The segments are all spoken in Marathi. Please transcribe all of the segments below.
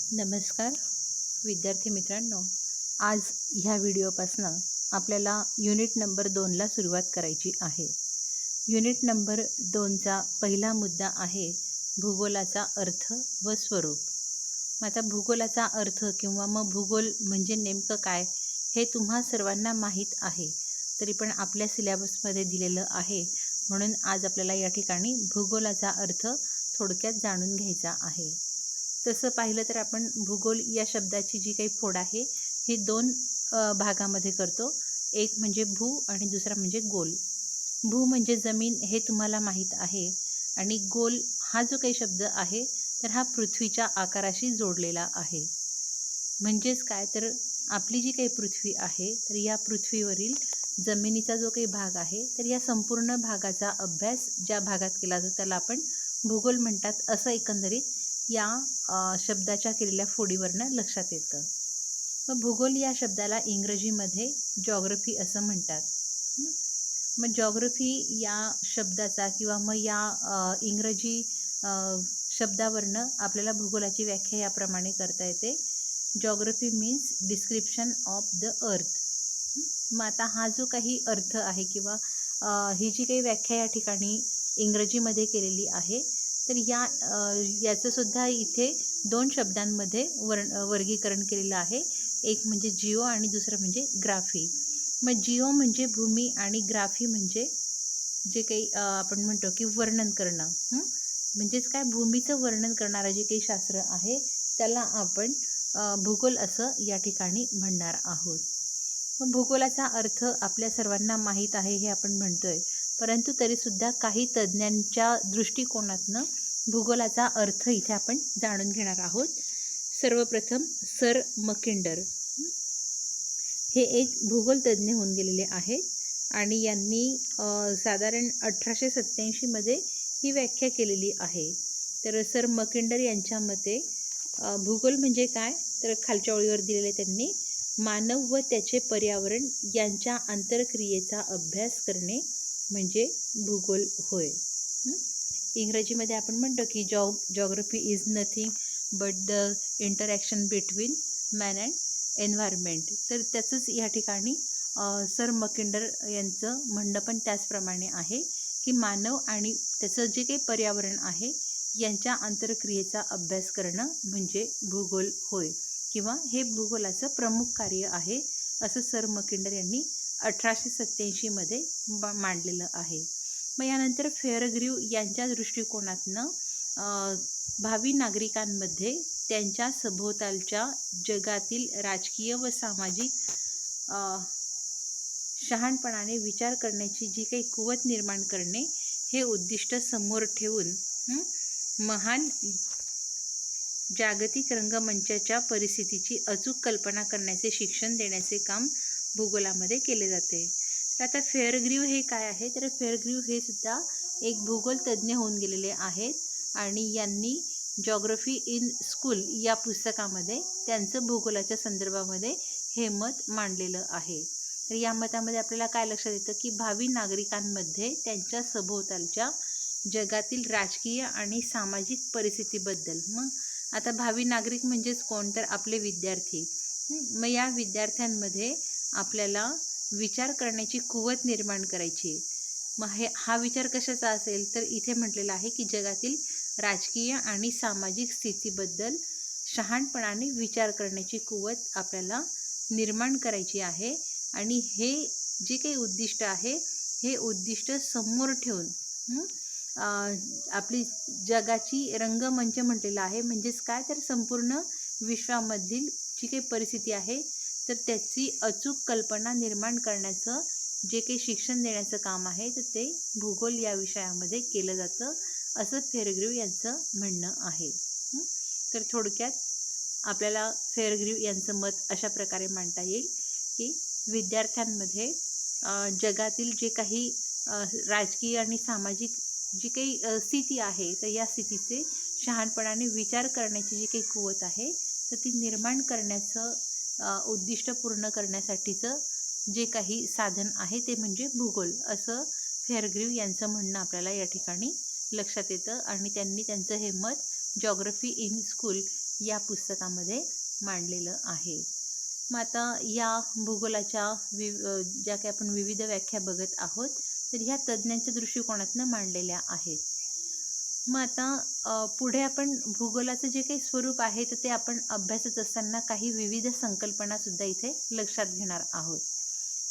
नमस्कार विद्यार्थी मित्रांनो, आज ह्या व्हिडिओपासून आपल्याला युनिट नंबर 2ला सुरुवात करायची आहे. युनिट नंबर 2चा पहिला मुद्दा आहे भूगोलाचा अर्थ व स्वरूप. मग आता भूगोलाचा अर्थ किंवा मग भूगोल म्हणजे नेमकं काय हे तुम्हा सर्वांना माहीत आहे, तरी पण आपल्या सिलेबसमध्ये दिलेलं आहे. म्हणून आज आपल्याला या ठिकाणी भूगोलाचा अर्थ थोडक्यात जाणून घ्यायचा आहे. तसं पाहिलं तर आपण भूगोल या शब्दाची जी काही फोड आहे ही दोन भागामध्ये करतो. एक म्हणजे भू आणि दुसरा म्हणजे गोल. भू म्हणजे जमीन हे तुम्हाला माहीत आहे आणि गोल हा जो काही शब्द आहे तर हा पृथ्वीच्या आकाराशी जोडलेला आहे. म्हणजेच काय तर आपली जी काही पृथ्वी आहे तर या पृथ्वीवरील जमिनीचा जो काही भाग आहे तर या संपूर्ण भागाचा अभ्यास ज्या भागात केला जातो त्याला आपण भूगोल म्हणतात, असं एकंदरीत या शब्दाच्या केलेल्या फोडीवरनं लक्षात येतं. मग भूगोल या शब्दाला इंग्रजीमध्ये जॉग्रफी असं म्हणतात. मग जॉग्रफी या शब्दाचा किंवा मग या इंग्रजी शब्दावरनं आपल्याला भूगोलाची व्याख्या याप्रमाणे करता येते. Geography means description of the earth. मग आता हा जो काही अर्थ आहे किंवा ही जी काही व्याख्या या ठिकाणी इंग्रजीमध्ये केलेली आहे तर याचंसुद्धा इथे दोन शब्दांमध्ये वर्गीकरण केलेलं आहे. एक म्हणजे जिओ आणि दुसरं म्हणजे ग्राफी. मग जिओ म्हणजे भूमी आणि ग्राफी म्हणजे जे काही आपण म्हणतो की वर्णन करणं. म्हणजेच काय, भूमीचं वर्णन करणारं जे काही शास्त्र आहे त्याला आपण भूगोल असं या ठिकाणी म्हणणार आहोत. मग भूगोलाचा अर्थ आपल्या सर्वांना माहीत आहे हे आपण म्हणतोय, परंतु तरीसुद्धा काही तज्ज्ञांच्या दृष्टिकोनातनं भूगोलाचा अर्थ इथे आपण जाणून घेणार आहोत. सर्वप्रथम सर मकिंडर हे एक भूगोलतज्ज्ञ होऊन गेलेले आहेत आणि यांनी साधारण 1887मध्ये ही व्याख्या केलेली आहे. तर सर मकिंडर यांच्या मते भूगोल म्हणजे काय तर खालच्या ओळीवर दिलेले त्यांनी मानव व त्याचे पर्यावरण यांच्या आंतरक्रियेचा अभ्यास करणे म्हणजे भूगोल होय. इंग्रजीमध्ये आपण म्हणतो की geography is nothing but the interaction between man and environment. तर त्याचंच या ठिकाणी सर मकिंडर यांचं म्हणणं पण त्याचप्रमाणे आहे की मानव आणि त्याचं जे काही पर्यावरण आहे यांच्या आंतरक्रियेचा अभ्यास करणं म्हणजे भूगोल होय किंवा हे भूगोलाचं प्रमुख कार्य आहे, असं सर मकिंडर यांनी 1887मध्ये मांडलेलं आहे. मग यानंतर फेअरग्रीव यांच्या दृष्टिकोनातनं भावी नागरिकांमध्ये त्यांच्या सभोवतालच्या जगातील राजकीय व सामाजिक शहाणपणाने विचार करण्याची जी काही कुवत निर्माण करणे हे उद्दिष्ट समोर ठेवून महान जागतिक रंगमंचाच्या परिस्थितीची अचूक कल्पना करण्याचे शिक्षण देण्याचे काम भूगोलामध्ये केले जाते. तर आता फेअरग्रीव हे काय आहे तर फेअरग्रीव हे सुद्धा एक भूगोल तज्ज्ञ होऊन गेलेले आहेत आणि यांनी जॉग्रफी इन स्कूल या पुस्तकामध्ये त्यांचं भूगोलाच्या संदर्भामध्ये हे मत मांडलेलं आहे. तर या मतामध्ये आपल्याला काय लक्षात येतं की भावी नागरिकांमध्ये त्यांच्या सभोवतालच्या जगातील राजकीय आणि सामाजिक परिस्थितीबद्दल. मग आता भावी नागरिक म्हणजेच कोण तर आपले विद्यार्थी. मग या विद्यार्थ्यांमध्ये आपल्याला विचार करण्याची कुवत निर्माण करायची. मग हा विचार कशाचा असेल तर इथे म्हटलेलं आहे की जगातील राजकीय आणि सामाजिक स्थितीबद्दल शहाणपणाने विचार करण्याची कुवत आपल्याला निर्माण करायची आहे आणि हे जे काही उद्दिष्ट आहे हे उद्दिष्ट समोर ठेवून आपली जगाची रंगमंच म्हटलेलं आहे. म्हणजेच काय तर संपूर्ण विश्वामधील जी काही परिस्थिती आहे तर त्याची अचूक कल्पना निर्माण करण्याचं जे काही शिक्षण देण्याचं काम आहे तर ते भूगोल या विषयामध्ये केलं जातं, असं फेअरग्रीव यांचं म्हणणं आहे. तर थोडक्यात आपल्याला फेअरग्रीव यांचं मत अशा प्रकारे मांडता येईल की विद्यार्थ्यांमध्ये जगातील जे काही राजकीय आणि सामाजिक जी काही स्थिती आहे तर या स्थितीचे शहाणपणाने विचार करण्याची जी काही कुवत आहे तर ती निर्माण करण्याचं उद्दिष्ट पूर्ण करण्यासाठीचं जे काही साधन आहे ते म्हणजे भूगोल, असं फेअरग्रीव यांचं म्हणणं आपल्याला या ठिकाणी लक्षात येतं आणि त्यांनी त्यांचं हे मत जॉग्रफी इन स्कूल या पुस्तकामध्ये मांडलेलं आहे. मग आता या भूगोलाच्या ज्या काही आपण विविध व्याख्या बघत आहोत, तर ह्या तज्ज्ञांच्या दृष्टिकोनातून मांडलेल्या आहेत. मग आता पुढे आपण भूगोलाचं जे काही स्वरूप आहे तर ते आपण अभ्यासत असताना काही विविध संकल्पनासुद्धा इथे लक्षात घेणार आहोत.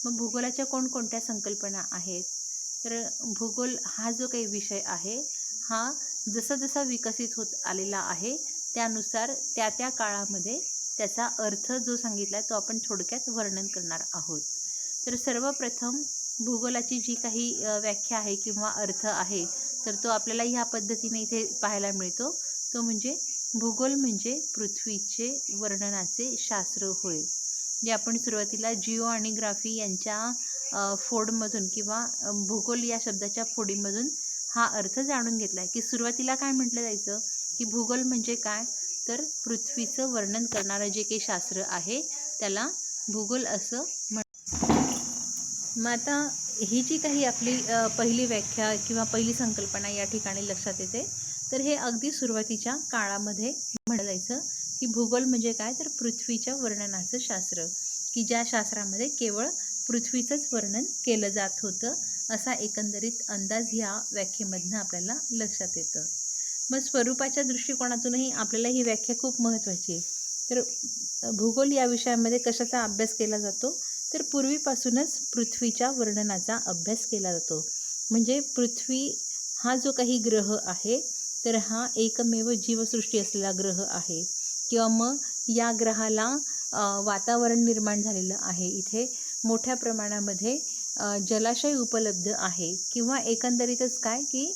मग भूगोलाच्या कोणकोणत्या संकल्पना आहेत? तर भूगोल हा जो काही विषय आहे हा जसा जसा विकसित होत आलेला आहे त्यानुसार त्या त्या काळामध्ये त्याचा अर्थ जो सांगितला तो आपण थोडक्यात वर्णन करणार आहोत. तर सर्वप्रथम भूगोलाची जी काही व्याख्या आहे किंवा अर्थ आहे तर तो आपल्याला ह्या पद्धतीने इथे पाहायला मिळतो. तो म्हणजे भूगोल म्हणजे पृथ्वीचे वर्णनाचे शास्त्र होय. जे आपण सुरुवातीला जिओ आणि ग्राफी यांच्या फोडमधून किंवा भूगोल या शब्दाच्या फोडीमधून हा अर्थ जाणून घेतला आहे की सुरुवातीला काय म्हटलं जायचं की भूगोल म्हणजे काय, तर पृथ्वीचं वर्णन करणारं जे काही शास्त्र आहे त्याला भूगोल असं मग आता ही जी काही आपली पहिली व्याख्या किंवा पहिली संकल्पना या ठिकाणी लक्षात येते. तर हे अगदी सुरुवातीच्या काळामध्ये म्हटलं जायचं की भूगोल म्हणजे काय, तर पृथ्वीच्या वर्णनाचं शास्त्र, की ज्या शास्त्रामध्ये केवळ पृथ्वीचंच वर्णन केलं जात होतं असा एकंदरीत अंदाज ह्या व्याख्येमधनं आपल्याला लक्षात येतं. मग स्वरूपाच्या दृष्टिकोनातूनही आपल्याला ही व्याख्या खूप महत्त्वाची आहे. तर भूगोल या विषयामध्ये कशाचा अभ्यास केला जातो, तर पूर्वीपासूनच पृथ्वीच्या वर्णनाचा अभ्यास केला जातो. म्हणजे पृथ्वी हा जो काही ग्रह आहे तर हा एकमेव जीवसृष्टी असलेला ग्रह आहे किंवा मग या ग्रहाला वातावरण निर्माण झालेलं आहे. इथे मोठ्या प्रमाणामध्ये जलाशय उपलब्ध आहे किंवा एकंदरीतच काय की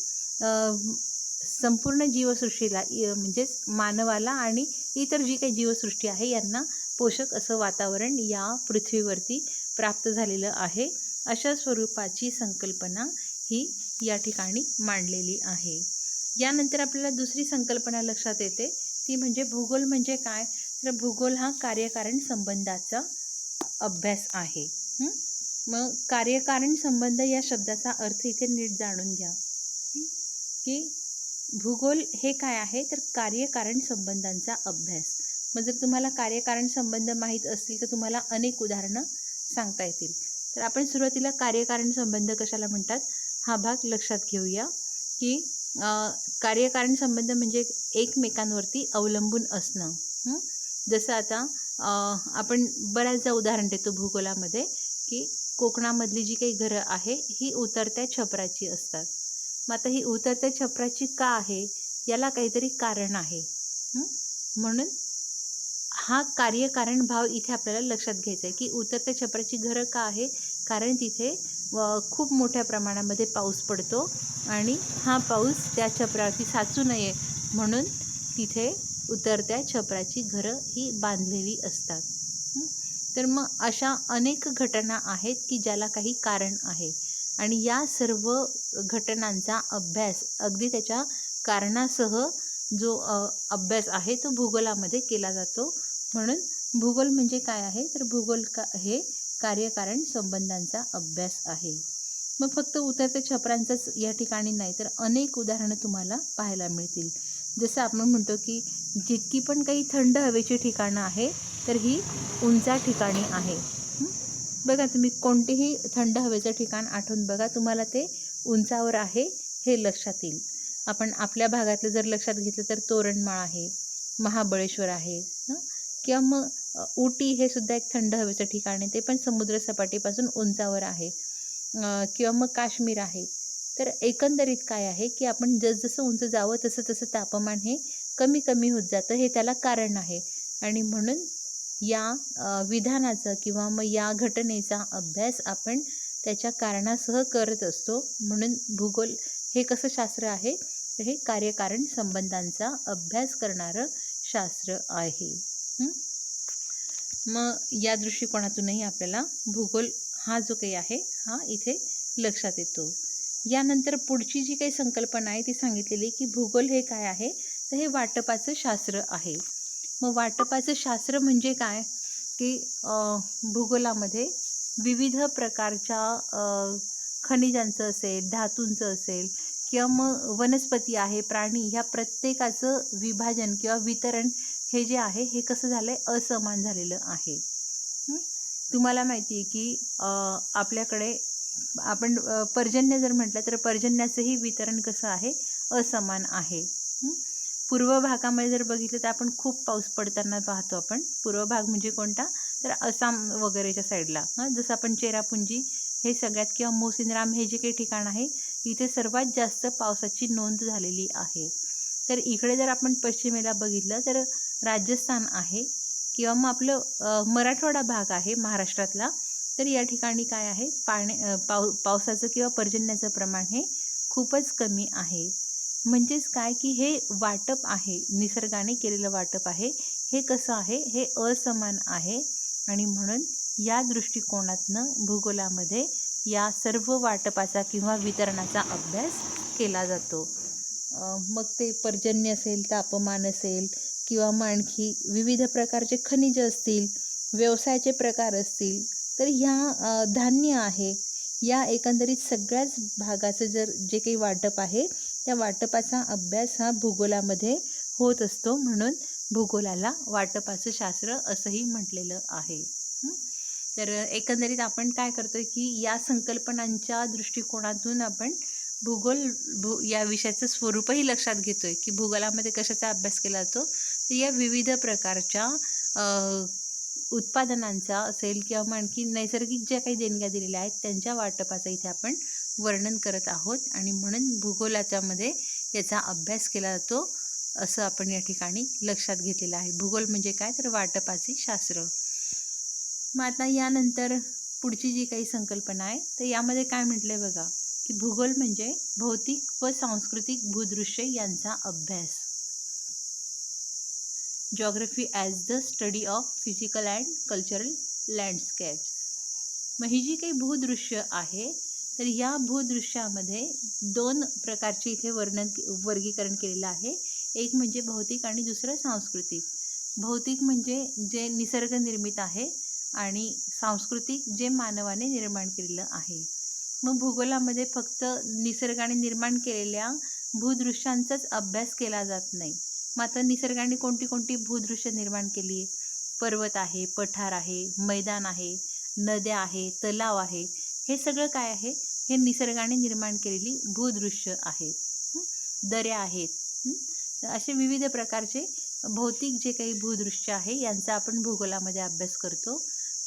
संपूर्ण जीवसृष्टीला म्हणजेच मानवाला आणि इतर जी काही जीवसृष्टी आहे यांना पोषक असं वातावरण या पृथ्वीवरती प्राप्त झालेलं आहे. अशा स्वरूपाची संकल्पना ही या ठिकाणी मांडलेली आहे. यानंतर आपल्याला दुसरी संकल्पना लक्षात येते ती म्हणजे भूगोल म्हणजे काय, तर भूगोल हा कार्यकारण संबंधाचा अभ्यास आहे. मग कार्यकारण संबंध या शब्दाचा अर्थ इथे नीट जाणून घ्या की भूगोल हे काय आहे, तर कार्यकारण संबंधांचा अभ्यास. मग जर तुम्हाला कार्यकारण संबंध माहीत असतील तर तुम्हाला अनेक उदाहरणं सांगता येतील. तर आपण सुरुवातीला कार्यकारण संबंध कशाला म्हणतात हा भाग लक्षात घेऊया की कार्यकारण संबंध म्हणजे एकमेकांवरती अवलंबून असणं. जसं आता आपण बऱ्याचदा उदाहरण देतो भूगोलामध्ये की कोकणामधली जी काही घरं आहे ही उतरत्या छपराची असतात. मग आता ही उतरत्या छपराची का आहे, याला काहीतरी कारण आहे. म्हणून हा कार्यकारण भाव इथे आपल्याला लक्षात घ्यायचा आहे की उतरत्या छपराची घरं का आहे, कारण तिथे खूप मोठ्या प्रमाणामध्ये पाऊस पडतो आणि हा पाऊस त्या छपरावरती साचू नये म्हणून तिथे उतरत्या छपराची घरं ही बांधलेली असतात. तर मग अशा अनेक घटना आहेत की ज्याला काही कारण आहे आणि या सर्व घटनांचा अभ्यास अगदी त्याच्या कारणासह जो अभ्यास आहे तो भूगोलामध्ये केला जातो. म्हणून भूगोल म्हणजे काय आहे, तर भूगोल हे कार्यकारण संबंधांचा अभ्यास आहे. मग फक्त उतरत्या छपरांचंच या ठिकाणी नाही तर अनेक उदाहरणं तुम्हाला पाहायला मिळतील. जसं आपण म्हणतो की जितकी पण काही थंड हवेची ठिकाणं आहे तर ही उंचा ठिकाणी आहे. बघा तुम्ही कोणतेही थंड हवेचं ठिकाण आठवून बघा, तुम्हाला ते उंचावर आहे हे लक्षात येईल. आपण आपल्या भागातलं जर लक्षात घेतलं तर तोरणमाळ आहे, महाबळेश्वर आहे किंवा मग उटी हे सुद्धा एक थंड हवेचं ठिकाण आहे, ते पण समुद्रसपाटीपासून उंचावर आहे किंवा मग काश्मीर आहे. तर एकंदरीत काय आहे की आपण जसजसं उंच जावं तसं तसं तापमान हे कमी कमी होत जातं, हे त्याला कारण आहे. आणि म्हणून या विधानाचं किंवा मग या घटनेचा अभ्यास आपण त्याच्या कारणासह करत असतो. म्हणून भूगोल हे कसं शास्त्र आहे, तर हे कार्यकारण संबंधांचा अभ्यास करणारं शास्त्र आहे. मग या दृष्टिकोनातूनही आपल्याला भूगोल हा जो काही आहे हा इथे लक्षात येतो. यानंतर पुढची जी काही संकल्पना आहे ती सांगितलेली की भूगोल हे काय आहे, तर हे वाटपाचं शास्त्र आहे. मग वाटपाचं शास्त्र म्हणजे काय की भूगोलामध्ये विविध प्रकारच्या खनिजांचं असेल, धातूंचं असेल किंवा मग वनस्पती आहे, प्राणी, ह्या प्रत्येकाचं विभाजन किंवा वितरण हे जे आहे हे कसं झालं आहे, असमान झालेलं आहे. तुम्हाला माहिती आहे की आपल्याकडे आपण पर्जन्य जर म्हटलं तर पर्जन्याचंही वितरण कसं आहे, असमान आहे. पूर्व भागामध्ये जर बघितलं तर आपण खूप पाऊस पडताना पाहतो आपण. पूर्व भाग म्हणजे कोणता, तर आसाम वगैरेच्या साईडला. जसं आपण चेरापुंजी हे सगळ्यात किंवा मोसिनराम हे जे काही ठिकाण आहे, इथे सर्वात जास्त पावसाची नोंद झालेली आहे. तर इकडे जर आपण पश्चिमेला बघितलं तर राजस्थान आहे किंवा मग आपलं मराठवाडा भाग आहे महाराष्ट्रातला. तर या ठिकाणी काय आहे, पावसाचं किंवा पर्जन्याचं प्रमाण हे खूपच कमी आहे. म्हणजेच काय की हे वाटप आहे, निसर्गाने केलेलं वाटप आहे, हे कसं आहे, हे असमान आहे. आणि म्हणून या दृष्टिकोनातनं भूगोलामध्ये या सर्व वाटपाचा किंवा वितरणाचा अभ्यास केला जातो. मग ते पर्जन्य असेल, तापमान असेल किंवा मग आणखी विविध प्रकारचे खनिज असतील, व्यवसायाचे प्रकार असतील, तर ह्या धान्य आहे, या एकंदरीत सगळ्याच भागाचं जर जे काही वाटप आहे, त्या वाटपाचा अभ्यास हा भूगोलामध्ये होत असतो. म्हणून भूगोलाला वाटपाचं शास्त्र असंही म्हटलेलं आहे. तर एकंदरीत आपण काय करतोय की या संकल्पनांच्या दृष्टिकोनातून आपण या विषयाचं स्वरूपही लक्षात घेतोय की भूगोलामध्ये कशाचा अभ्यास केला जातो, तर या विविध प्रकारच्या उत्पादनांचा असेल किंवा मग आणखी नैसर्गिक ज्या काही देणग्या दिलेल्या आहेत त्यांच्या वाटपाचं इथे आपण वर्णन करत आहोत. आणि म्हणून भूगोलाच्यामध्ये याचा अभ्यास केला जातो असं आपण या ठिकाणी लक्षात घेतलेलं आहे. भूगोल म्हणजे काय, तर वाटपाचे शास्त्र. मग आता यानंतर पुढची जी काही संकल्पना आहे, तर यामध्ये काय म्हटलं आहे बघा, की भूगोल म्हणजे भौतिक व सांस्कृतिक भूदृश्य यांचा अभ्यास. Geography as the study of physical and cultural landscapes. मग ही जी काही भूदृश्य आहे, तर या भूदृश्यामध्ये दोन प्रकारचे इथे वर्गीकरण केलेलं आहे. एक म्हणजे भौतिक आणि दुसरं सांस्कृतिक. भौतिक म्हणजे जे निसर्ग निर्मित आहे आणि सांस्कृतिक जे मानवाने निर्माण केलेलं आहे. मग भूगोलामध्ये फक्त निसर्गाने निर्माण केलेल्या भूदृश्यांचाच अभ्यास केला जात नाही. मात्र निसर्गाने कोणती कोणती भूदृश्य निर्माण केली, पर्वत आहे, पठार आहे, मैदान आहे, नद्या आहे, तलाव आहे, हे सगळं काय आहे, हे निसर्गाने निर्माण केलेली भूदृश्य आहेत. दऱ्या आहेत. तर असे विविध प्रकारचे भौतिक जे काही भूदृश्य आहे यांचा आपण भूगोलामध्ये अभ्यास करतो.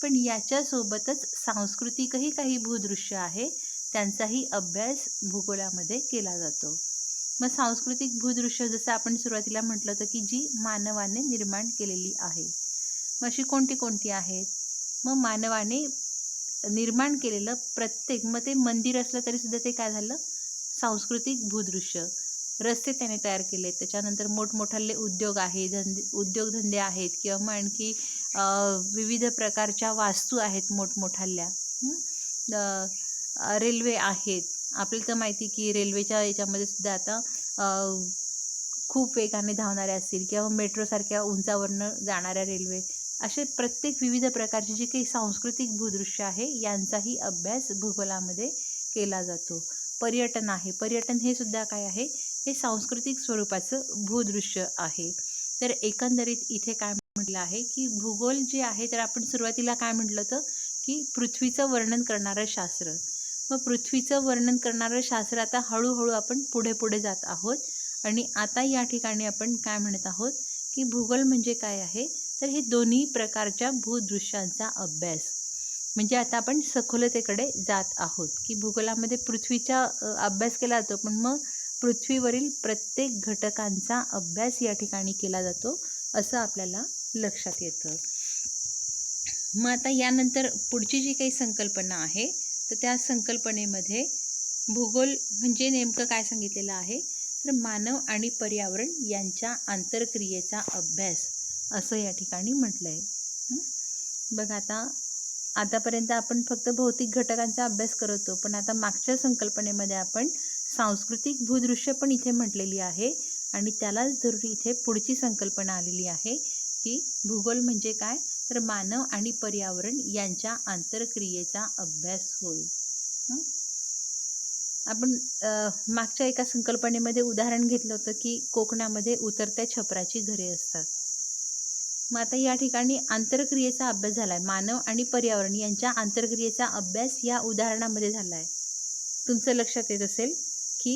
पण याच्यासोबतच सांस्कृतिकही काही भूदृश्य आहे, त्यांचाही अभ्यास भूगोलामध्ये केला जातो. मग सांस्कृतिक भूदृश्य जसं आपण सुरुवातीला म्हटलं होतं की जी मानवाने निर्माण केलेली आहे. मग अशी कोणती कोणती आहेत, मग मानवाने निर्माण केलेलं प्रत्येक, मग ते मंदिर असलं तरीसुद्धा ते काय झालं, सांस्कृतिक भूदृश्य. रस्ते त्याने तयार केले, त्याच्यानंतर मोठमोठाले उद्योग आहे, उद्योगधंदे आहेत किंवा मग आणखी विविध प्रकारच्या वास्तू आहेत मोठमोठाल्या. रेल्वे आहेत. आपल्याला तर माहिती की रेल्वेच्या याच्यामध्ये सुद्धा आता खूप वेगाने धावणाऱ्या असतील किंवा मेट्रोसारख्या उंचावरनं जाणाऱ्या रेल्वे, असे प्रत्येक विविध प्रकारचे जे काही सांस्कृतिक भूदृश्य आहे यांचाही अभ्यास भूगोलामध्ये केला जातो. पर्यटन आहे, पर्यटन हे सुद्धा काय आहे, हे सांस्कृतिक स्वरूपाचं भूदृश्य आहे. तर एकंदरीत इथे काय म्हटलं आहे की भूगोल जे आहे, तर आपण सुरुवातीला काय म्हटलं होतं की पृथ्वीचं वर्णन करणारं शास्त्र. मग पृथ्वीचं वर्णन करणारं शास्त्र आता हळूहळू आपण पुढे पुढे जात आहोत. आणि आता या ठिकाणी आपण काय म्हणत आहोत की भूगोल म्हणजे काय आहे, तर हे दोन्ही प्रकारच्या भूदृश्यांचा अभ्यास. म्हणजे आता आपण सखोलतेकडे जात आहोत की भूगोलामध्ये पृथ्वीचा अभ्यास केला जातो, पण मग पृथ्वीवरील प्रत्येक घटकांचा अभ्यास या ठिकाणी केला जातो असं आपल्याला लक्षात येतं. मग आता यानंतर पुढची जी काही संकल्पना आहे, तर त्या संकल्पनेमध्ये भूगोल म्हणजे नेमकं काय सांगितलेलं आहे, तर मानव आणि पर्यावरण यांच्या आंतरक्रियेचा अभ्यास असं या ठिकाणी म्हटलं आहे. बघा आतापर्यंत आपण फक्त भौतिक घटकांचा अभ्यास करत होतो, पण आता मागच्या संकल्पनेमध्ये आपण सांस्कृतिक भूदृश्य पण इथे म्हटलेली आहे. आणि त्यालाच धरून इथे पुढची संकल्पना आलेली आहे की भूगोल म्हणजे काय, तर मानव आणि पर्यावरण यांच्या आंतरक्रियेचा अभ्यास होय. आपण मागच्या एका संकल्पनेमध्ये उदाहरण घेतलं होतं की कोकणामध्ये उतरत्या छपराची घरे असतात. मग आता या ठिकाणी आंतरक्रियेचा अभ्यास झाला आहे. मानव आणि पर्यावरण यांच्या आंतरक्रियेचा अभ्यास या उदाहरणामध्ये झाला आहे. तुमचं लक्षात येत असेल की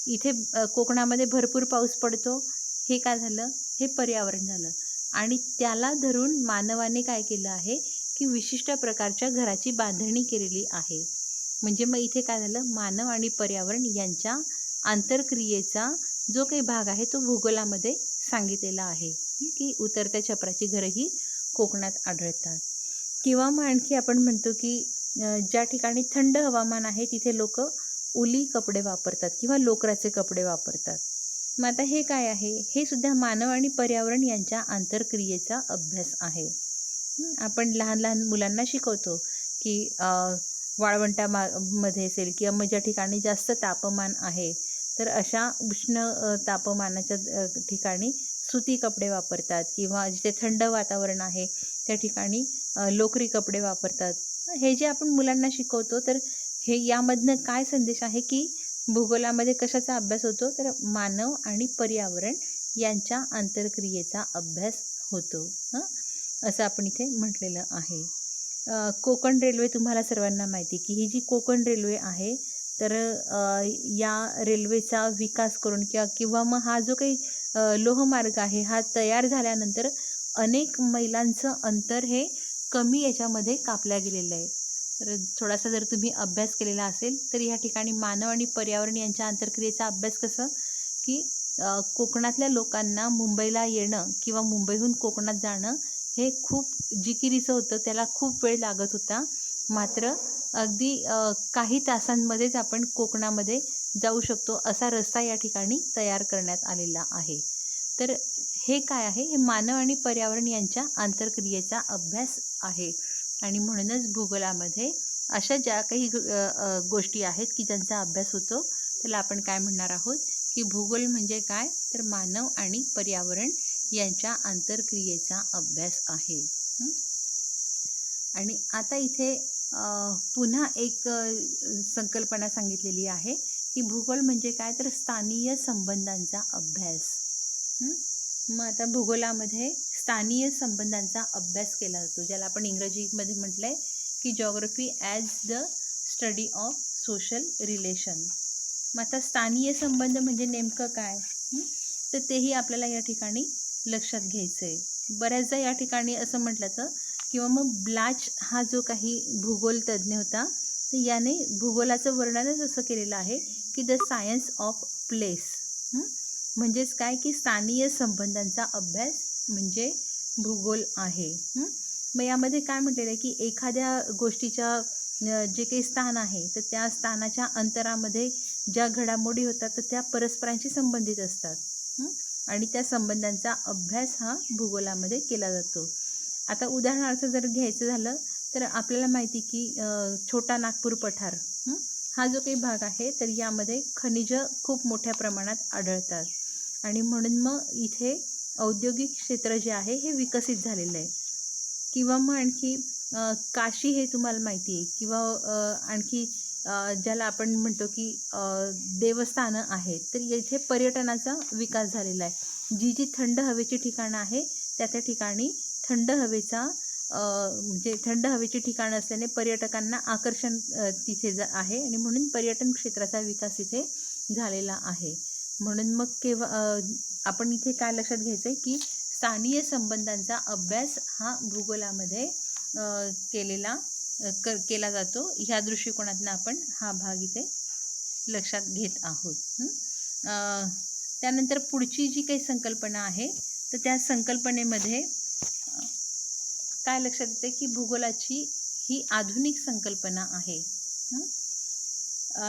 इथे कोकणामध्ये भरपूर पाऊस पडतो. हे काय झालं? हे पर्यावरण झालं. आणि त्याला धरून मानवाने काय केलं आहे की विशिष्ट प्रकारच्या घराची बांधणी केलेली आहे. म्हणजे मग इथे काय झालं? मानव आणि पर्यावरण यांच्या आंतरक्रियेचा जो काही भाग आहे तो भूगोलामध्ये सांगितलेला आहे की उतरत्या छपराची घरं ही कोकणात आढळतात. किंवा मग आणखी आपण म्हणतो की ज्या ठिकाणी थंड हवामान आहे तिथे लोक ओली कपडे वापरतात किंवा लोकराचे कपडे वापरतात. मग आता हे काय आहे? हे सुद्धा मानव आणि पर्यावरण यांच्या आंतरक्रियेचा अभ्यास आहे. आपण लहान लहान मुलांना शिकवतो की मध्ये असेल किंवा मग ज्या ठिकाणी जास्त तापमान आहे तर अशा उष्ण तापमानाच्या ठिकाणी सुती कपडे वापरतात किंवा जिथे थंड वातावरण आहे त्या ठिकाणी लोकरी कपडे वापरतात. हे जे आपण मुलांना शिकवतो तर हे यामधनं काय संदेश आहे की भूगोलामध्ये कशाचा अभ्यास होतो? तर मानव आणि पर्यावरण यांच्या आंतरक्रियेचा अभ्यास होतो. असं आपण इथे म्हटलेलं आहे. कोकण रेल्वे तुम्हाला सर्वांना माहिती की ही जी कोकण रेल्वे आहे तर या रेल्वेचा विकास करून किंवा मग हा जो काही लोहमार्ग आहे हा तयार झाल्यानंतर अनेक मैलांचं अंतर हे कमी याच्यामध्ये कापल्या गेलेलं आहे. तर थोडासा जर तुम्ही अभ्यास केलेला असेल तर या ठिकाणी मानव आणि पर्यावरण यांच्या आंतरक्रियेचा अभ्यास कसं की कोकणातल्या लोकांना मुंबईला येणं किंवा मुंबईहून कोकणात जाणं हे खूप जिकिरीचं होतं. त्याला खूप वेळ लागत होता. मात्र अगदी काही तासांमध्येच आपण कोकणामध्ये जाऊ शकतो असा रस्ता या ठिकाणी तयार करण्यात आलेला आहे. तर हे काय आहे? हे मानव आणि पर्यावरण यांच्या आंतरक्रियेचा अभ्यास आहे. आणि म्हणूनच भूगोलामध्ये अशा ज्या काही गोष्टी आहेत की ज्यांचा अभ्यास होतो त्याला आपण काय म्हणणार आहोत की भूगोल म्हणजे काय? तर मानव आणि पर्यावरण यांच्या आंतरक्रियेचा अभ्यास आहे. आणि आता इथे पुन्हा एक संकल्पना सांगितलेली आहे की भूगोल म्हणजे काय? तर स्थानीय संबंधांचा अभ्यास. मग आता भूगोलामध्ये स्थानीय संबंधांचा अभ्यास केला जातो, ज्याला आपण इंग्रजीमध्ये म्हटलं आहे की geography as the study of social relation. मग आता स्थानीय संबंध म्हणजे नेमकं काय? तर तेही आपल्याला या ठिकाणी लक्षात घ्यायचं आहे. बऱ्याचदा या ठिकाणी असं म्हटलं तर किंवा मग ब्लॅच हा जो काही भूगोल तज्ज्ञ होता तर याने भूगोलाचं वर्णनच असं केलेलं आहे की द सायन्स ऑफ प्लेस. म्हणजेच काय की स्थानीय संबंधांचा अभ्यास म्हणजे भूगोल आहे. मग यामध्ये काय म्हटलेलं आहे की एखाद्या गोष्टीच्या जे काही स्थान आहे तर त्या स्थानाच्या अंतरामध्ये ज्या घडामोडी होतात तर त्या परस्परांशी संबंधित असतात. आणि त्या संबंधांचा अभ्यास हा भूगोलामध्ये केला जातो. आता उदाहरणार्थ जर घ्यायचं झालं तर आपल्याला माहिती की छोटा नागपूर पठार हा जो काही भाग आहे तर यामध्ये खनिजं खूप मोठ्या प्रमाणात आढळतात. आणि म्हणून मग इथे औद्योगिक क्षेत्र जे आहे हे विकसित झालेलं आहे. किंवा मग आणखी काशी हे तुम्हाला माहिती आहे किंवा आणखी ज्याला आपण म्हणतो की देवस्थानं आहेत तर येथे पर्यटनाचा विकास झालेला आहे. जी जी थंड हवेची ठिकाणं आहे त्या ठिकाणी थंड हवेचा म्हणजे थंड हवेची ठिकाणं असल्याने पर्यटकांना आकर्षण तिथे आहे आणि म्हणून पर्यटन क्षेत्राचा विकास इथे झालेला आहे. म्हणून मग आपण इथे काय लक्षात घ्यायचं आहे की स्थानीय संबंधांचा अभ्यास हा भूगोलामध्ये केला जातो. ह्या दृष्टिकोनातून आपण हा भाग इथे लक्षात घेत आहोत. त्यानंतर पुढची जी काही संकल्पना आहे तर त्या संकल्पनेमध्ये काय लक्षात येते की भूगोलाची ही आधुनिक संकल्पना आहे.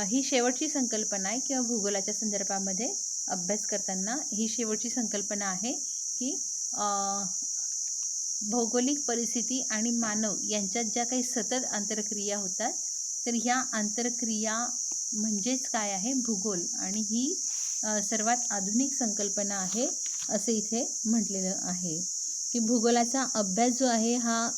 ही शेवटची संकल्पना आहे किंवा भूगोलाच्या संदर्भामध्ये अभ्यास करताना ही शेवटची संकल्पना आहे की भौगोलिक परिस्थिती आणि मानव यांच्यात ज्या काही सतत आंतरक्रिया होतात तर ह्या आंतरक्रिया म्हणजेच काय आहे? भूगोल. आणि ही सर्वात आधुनिक संकल्पना आहे असं इथे म्हटलेलं आहे की भूगोलाचा अभ्यास जो आहे हा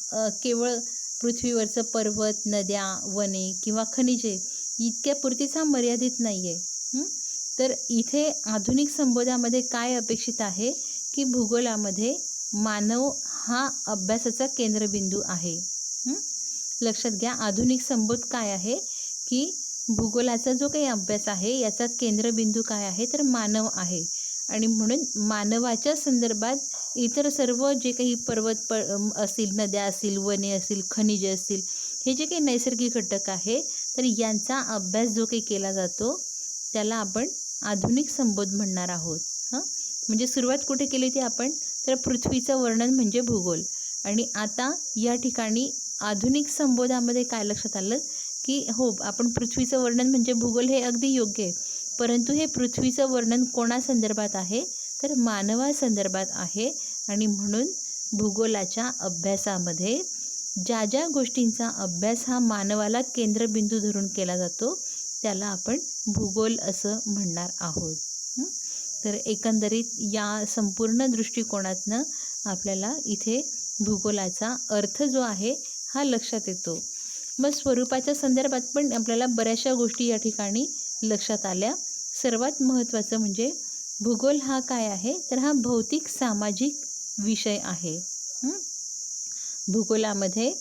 केवळ पृथ्वीवरचं पर्वत, नद्या, वने किंवा खनिजे इतक्यापुरतीच हा मर्यादित नाही आहे. तर इथे आधुनिक संबोधामध्ये काय अपेक्षित आहे की भूगोलामध्ये मानव हा अभ्यासाचा केंद्रबिंदू आहे. लक्षात घ्या, आधुनिक संबोध काय आहे की भूगोलाचा जो काही अभ्यास आहे याचा केंद्रबिंदू काय आहे तर मानव आहे. आणि म्हणून मानवाच्या संदर्भात इतर सर्व जे काही पर्वत असतील, नद्या असतील, वने असतील, खनिजे असतील, हे जे काही नैसर्गिक घटक आहे तर यांचा अभ्यास जो काही केला जातो त्याला आपण आधुनिक संबोध म्हणणार आहोत. म्हणजे सुरुवात कुठे केली होती आपण तर पृथ्वीचं वर्णन म्हणजे भूगोल. आणि आता या ठिकाणी आधुनिक संबोधामध्ये काय लक्षात आलं की हो, आपण पृथ्वीचं वर्णन म्हणजे भूगोल हे अगदी योग्य आहे, परंतु हे पृथ्वीचं वर्णन कोणासंदर्भात आहे तर मानवासंदर्भात आहे. आणि म्हणून भूगोलाच्या अभ्यासामध्ये ज्या ज्या गोष्टींचा अभ्यास हा मानवाला केंद्रबिंदू धरून केला जातो त्याला आपण भूगोल असं म्हणणार आहोत. तर एकंदरीत या संपूर्ण दृष्टिकोनातनं आपल्याला इथे भूगोलाचा अर्थ जो आहे हा लक्षात येतो. मग स्वरूपाच्या संदर्भात पण आपल्याला बऱ्याचशा गोष्टी या ठिकाणी लक्षात आल्या. सर्वात महत्त्वाचं म्हणजे भूगोल हा काय आहे तर हा भौतिक सामाजिक विषय आहे. भूगोलामध्ये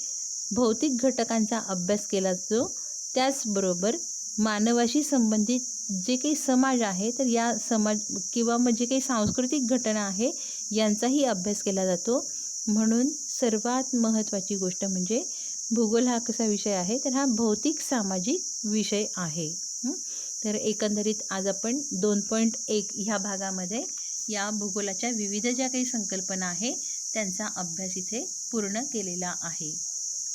भौतिक घटकांचा अभ्यास केला जातो, त्याचबरोबर मानवाशी संबंधित जे काही समाज आहे तर या समाज किंवा मग जे काही सांस्कृतिक घटना आहे यांचाही अभ्यास केला जातो. म्हणून सर्वात महत्त्वाची गोष्ट म्हणजे भूगोल हा कसा विषय आहे तर हा भौतिक सामाजिक विषय आहे. तर एकंदरीत आज आपण 2.1 ह्या भागामध्ये या भूगोलाच्या विविध ज्या काही संकल्पना आहे त्यांचा अभ्यास इथे पूर्ण केलेला आहे.